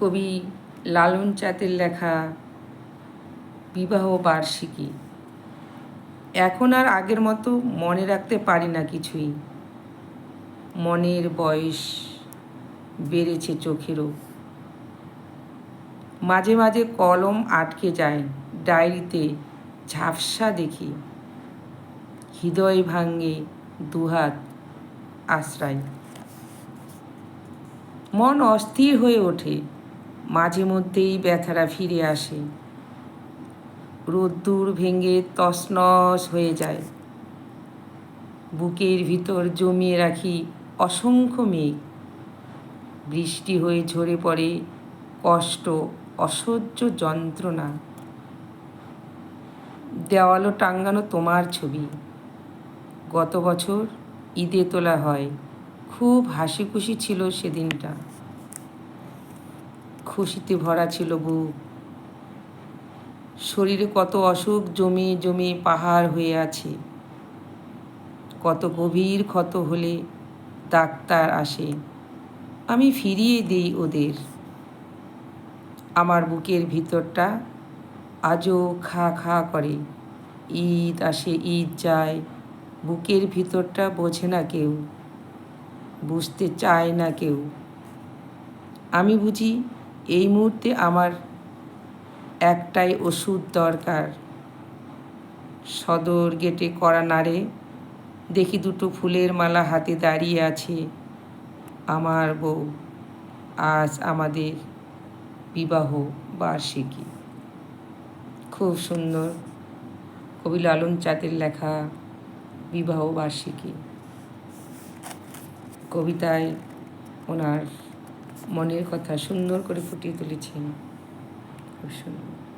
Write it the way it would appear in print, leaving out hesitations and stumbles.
কবি লালন চাঁদের লেখা বিবাহ বার্ষিকী। এখন আর আগের মতো মনে রাখতে পারি না কিছুই। মনের বয়স বেড়েছে চোখেরও। মাঝে মাঝে কলম আটকে যায়, ডায়েরিতে ঝাপসা দেখি। হৃদয় ভাঙে দুহাত আশ্রয়। মন অস্থির হয়ে ওঠে, মাঝে মধ্যেই ব্যথাটা ফিরে আসে। রোদ্দুর ভেঙে তছনছ হয়ে যায়। বুকের ভিতর জমিয়ে রাখি অসংখ্য মেঘ। বৃষ্টি হয়ে ঝরে পড়ে কষ্ট, অসহ্য যন্ত্রণা। দেওয়ালও টাঙ্গানো তোমার ছবি। গত বছর ঈদে তোলা হয়। খুব হাসি খুশি ছিল সেদিনটা। খুশিতে ভরা ছিল বুক। শরীরে কত অসুখ জমে জমে পাহাড় হয়ে আছে। কত গভীর ক্ষত হলে ডাক্তার আসে, আমি ফিরিয়ে দিই ওদের। আমার বুকের ভিতরটা আজও খা খা করে। ঈদ আসে ঈদ যায়, বুকের ভিতরটা বোঝে না কেউ, বুঝতে চায় না কেউ। আমি বুঝি এই মুহূর্তে আমার একটাই ওষুধ দরকার। সদর গেটে কড়া নাড়ে, দেখি দুটো ফুলের মালা হাতে দাঁড়িয়ে আছে আমার বউ। আজ আমাদের বিবাহ বার্ষিকী। খুব সুন্দর কবি লালন চাঁদের লেখা বিবাহ বার্ষিকী। কবিতায় ওনার মনের কথা সুন্দর করে ফুটিয়ে তুলেছেন। খুব সুন্দর।